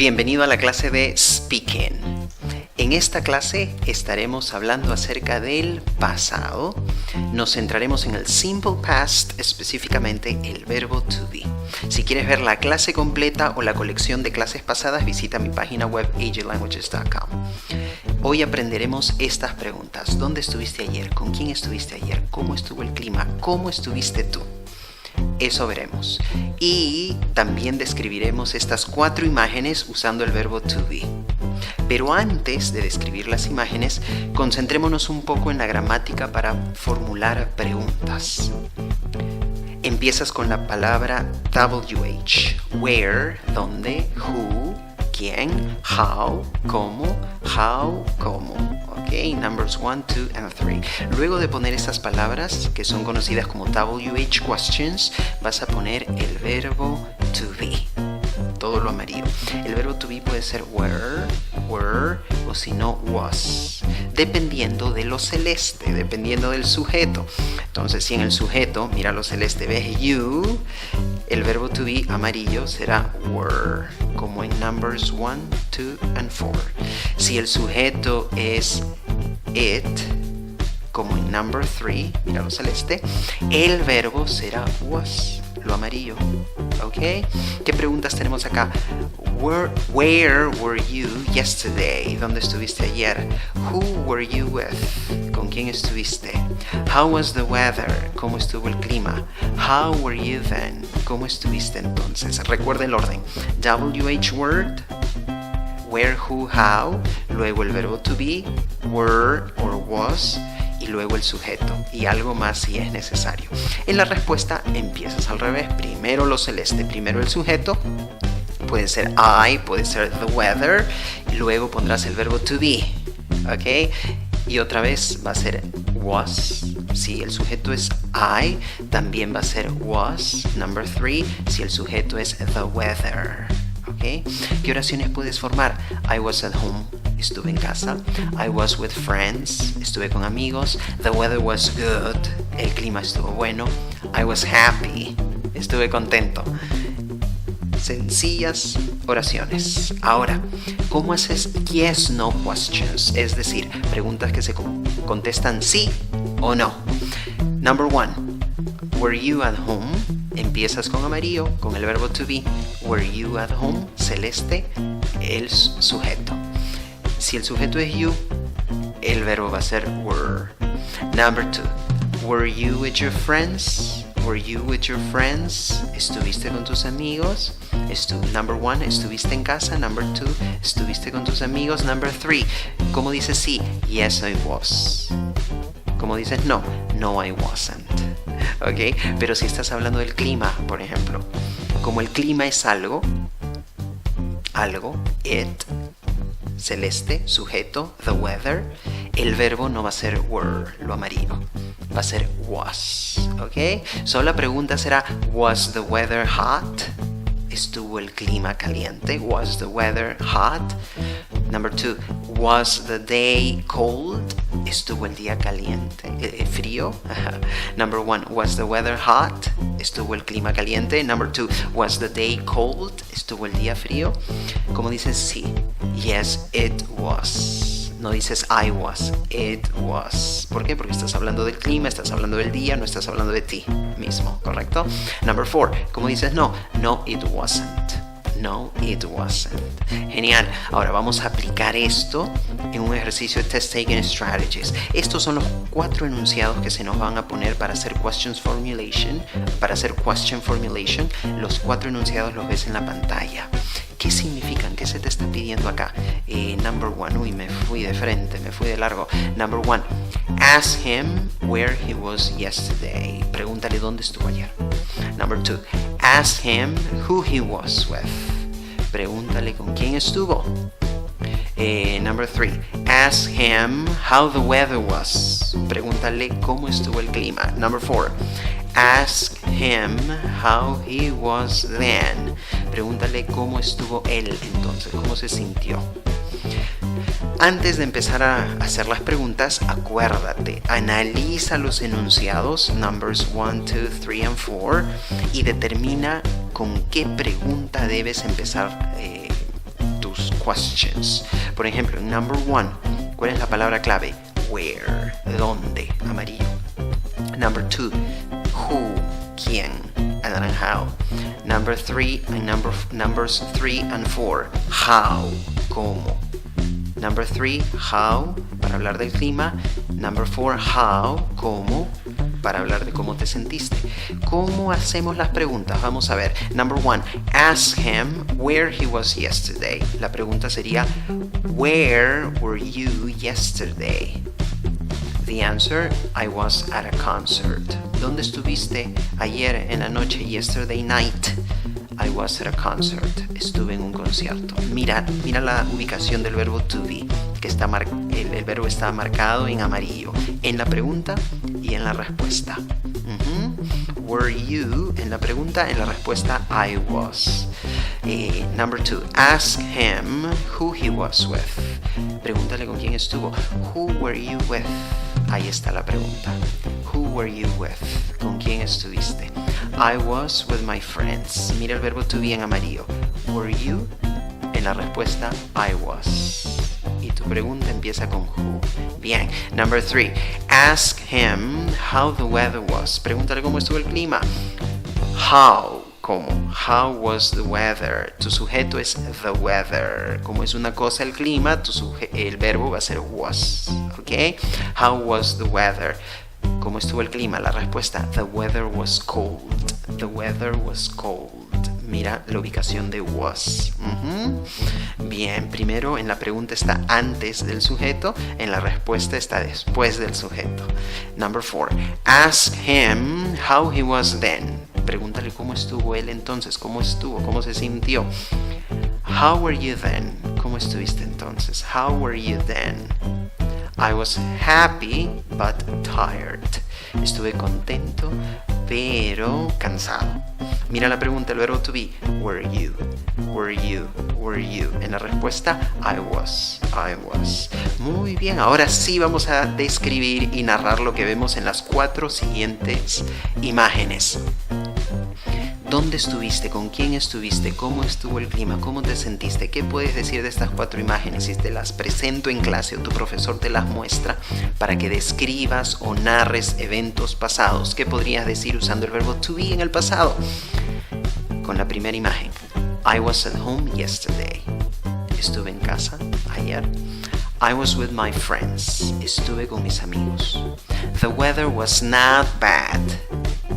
Bienvenido a la clase de Speaking. En esta clase estaremos hablando acerca del pasado. Nos centraremos en el Simple Past, específicamente el verbo to be. Si quieres ver la clase completa o la colección de clases pasadas, visita mi página web ajlanguages.com. Hoy aprenderemos estas preguntas. ¿Dónde estuviste ayer? ¿Con quién estuviste ayer? ¿Cómo estuvo el clima? ¿Cómo estuviste tú? Eso veremos. Y también describiremos estas 4 imágenes usando el verbo to be. Pero antes de describir las imágenes, concentrémonos un poco en la gramática para formular preguntas. Empiezas con la palabra WH. Where, ¿dónde? Who, ¿quién? How, ¿cómo? How, ¿cómo? Ok, numbers 1, 2, and 3. Luego de poner estas palabras, que son conocidas como WH questions, vas a poner el verbo to be. Todo lo amarillo. El verbo to be puede ser were, o si no, was. Dependiendo de lo celeste, dependiendo del sujeto. Entonces, si en el sujeto, mira lo celeste, ves you, el verbo to be amarillo será were, como en numbers 1, 2, and 4. Si el sujeto es it, como en number 3, mira lo celeste, el verbo será was, lo amarillo. ¿Ok? ¿Qué preguntas tenemos acá? Where were you yesterday? ¿Dónde estuviste ayer? Who were you with? ¿Con quién estuviste? How was the weather? ¿Cómo estuvo el clima? How were you then? ¿Cómo estuviste entonces? Recuerda el orden. WH word, where, who, how, luego el verbo to be, were or was, y luego el sujeto, y algo más si es necesario. En la respuesta empiezas al revés. Primero lo celeste, primero el sujeto. Puede ser I, puede ser the weather, y luego pondrás el verbo to be. ¿Ok? Y otra vez va a ser was. Si el sujeto es I, también va a ser was, number 3, si el sujeto es the weather. ¿Ok? ¿Qué oraciones puedes formar? I was at home. Estuve en casa. I was with friends. Estuve con amigos. The weather was good. El clima estuvo bueno. I was happy. Estuve contento. Sencillas oraciones. Ahora, ¿cómo haces yes, no questions? Es decir, preguntas que se contestan sí o no. Number 1. Were you at home? Empiezas con amarillo, con el verbo to be. Were you at home? Celeste, el sujeto. Si el sujeto es you, el verbo va a ser were. Number 2. Were you with your friends? Were you with your friends? ¿Estuviste con tus amigos? Number 1, ¿estuviste en casa? Number 2, ¿estuviste con tus amigos? Number 3, ¿cómo dices sí? Yes, I was. ¿Cómo dices no? No, I wasn't. ¿Ok? Pero si estás hablando del clima, por ejemplo, como el clima es algo, it, celeste, sujeto, the weather, el verbo no va a ser were, lo amarillo, va a ser was. ¿Ok? Solo la pregunta será, was the weather hot? ¿Estuvo el clima caliente? Was the weather hot? Number 2, was the day cold? ¿Estuvo el día caliente? ¿Frío? Number 1, was the weather hot? ¿Estuvo el clima caliente? Number 2, was the day cold? ¿Estuvo el día frío? ¿Cómo dices sí? Yes, it was. No dices I was, it was. ¿Por qué? Porque estás hablando del clima, estás hablando del día, no estás hablando de ti mismo, ¿correcto? Number 4, ¿cómo dices no? No, it wasn't. No, it wasn't. Genial. Ahora vamos a aplicar esto en un ejercicio de Test Taking Strategies. Estos son los 4 enunciados que se nos van a poner para hacer question formulation. Los 4 enunciados los ves en la pantalla. ¿Qué significan? ¿Qué se te está pidiendo acá? Number 1, me fui de frente, me fui de largo. Number 1, ask him where he was yesterday. Pregúntale dónde estuvo ayer. Number 2, ask him who he was with. Pregúntale con quién estuvo. Number 3, ask him how the weather was. Pregúntale cómo estuvo el clima. Number 4, ask him how he was then. Pregúntale cómo estuvo él entonces, cómo se sintió. Antes de empezar a hacer las preguntas, acuérdate, analiza los enunciados, numbers 1, 2, 3 and 4, y determina con qué pregunta debes empezar questions. Por ejemplo, en number 1, ¿cuál es la palabra clave? Where, ¿dónde? Amarillo. Number 2, who, ¿quién? Anaranjado. Number 3 and numbers 3 and 4, how, ¿cómo? Number 3, how, para hablar del clima. Number 4, how, ¿cómo? Para hablar de cómo te sentiste. ¿Cómo hacemos las preguntas? Vamos a ver. Number 1, ask him where he was yesterday. La pregunta sería, where were you yesterday? The answer, I was at a concert. ¿Dónde estuviste ayer en la noche? Yesterday night. I was at a concert. Estuve en un concierto. Mira la ubicación del verbo to be, que está el verbo está marcado en amarillo, en la pregunta y en la respuesta. Were you en la pregunta, en la respuesta I was. Number 2, ask him who he was with. Pregúntale con quién estuvo. Who were you with? Ahí está la pregunta. Who were you with? ¿Con quién estuviste? I was with my friends. Mira el verbo to be en amarillo. Were you? En la respuesta, I was. Y tu pregunta empieza con who. Bien. Number 3. Ask him how the weather was. Pregúntale cómo estuvo el clima. How. ¿Cómo? How was the weather? Tu sujeto es the weather. Como es una cosa el clima, el verbo va a ser was. ¿Ok? How was the weather? ¿Cómo estuvo el clima? La respuesta, the weather was cold. The weather was cold. Mira la ubicación de was. Bien, primero en la pregunta está antes del sujeto, en la respuesta está después del sujeto. Number 4. Ask him how he was then. Pregúntale cómo estuvo él entonces, cómo estuvo, cómo se sintió. How were you then? ¿Cómo estuviste entonces? How were you then? I was happy but tired. Estuve contento pero cansado. Mira la pregunta, el verbo to be. Were you? Were you? Were you? En la respuesta, I was. I was. Muy bien, ahora sí vamos a describir y narrar lo que vemos en las 4 siguientes imágenes. ¿Dónde estuviste? ¿Con quién estuviste? ¿Cómo estuvo el clima? ¿Cómo te sentiste? ¿Qué puedes decir de estas 4 imágenes? Si te las presento en clase o tu profesor te las muestra para que describas o narres eventos pasados, ¿qué podrías decir usando el verbo to be en el pasado? Con la primera imagen. I was at home yesterday. Estuve en casa ayer. I was with my friends. Estuve con mis amigos. The weather was not bad.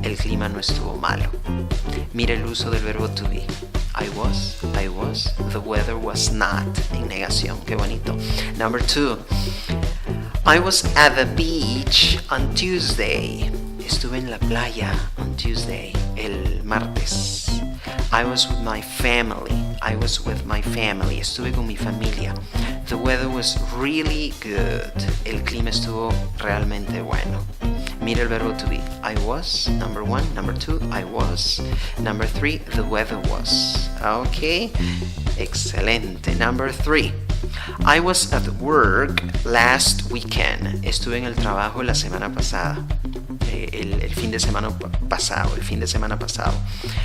El clima no estuvo malo. Mira el uso del verbo to be. I was, the weather was not. En negación, qué bonito. Number 2. I was at the beach on Tuesday. Estuve en la playa on Tuesday, el martes. I was with my family. Estuve con mi familia. The weather was really good. El clima estuvo realmente bueno. Mira el verbo to be. I was, number 1. Number 2, I was. Number 3, the weather was. Okay, excelente. Number 3. I was at work last weekend. Estuve en el trabajo la semana pasada. El fin de semana pasado.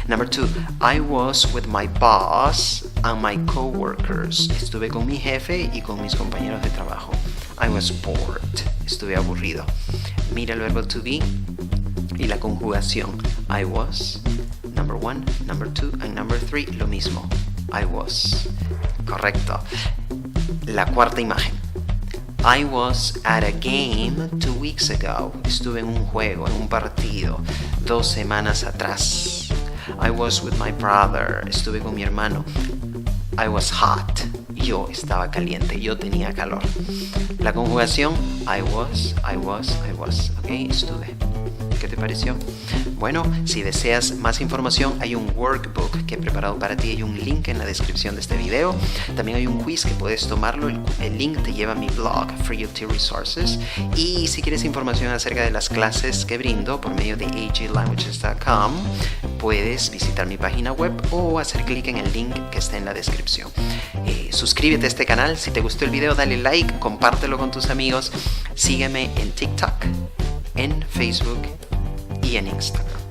Number 2, I was with my boss and my coworkers. Estuve con mi jefe y con mis compañeros de trabajo. I was bored. Estuve aburrido. Mira el verbo to be y la conjugación. I was, number 1, number 2 and number 3, lo mismo. I was. Correcto. La cuarta imagen. I was at a game 2 weeks ago. Estuve en un juego, en un partido, 2 semanas atrás. I was with my brother. Estuve con mi hermano. I was hot. Yo estaba caliente, yo tenía calor. La conjugación, I was. Ok, estuve. ¿Qué te pareció? Bueno, si deseas más información, hay un workbook que he preparado para ti. Hay un link en la descripción de este video. También hay un quiz que puedes tomarlo. El link te lleva a mi blog, Free UT Resources. Y si quieres información acerca de las clases que brindo por medio de aglanguages.com, puedes visitar mi página web o hacer clic en el link que está en la descripción. Suscríbete a este canal. Si te gustó el video, dale like, compártelo con tus amigos. Sígueme en TikTok, en Facebook y en Instagram.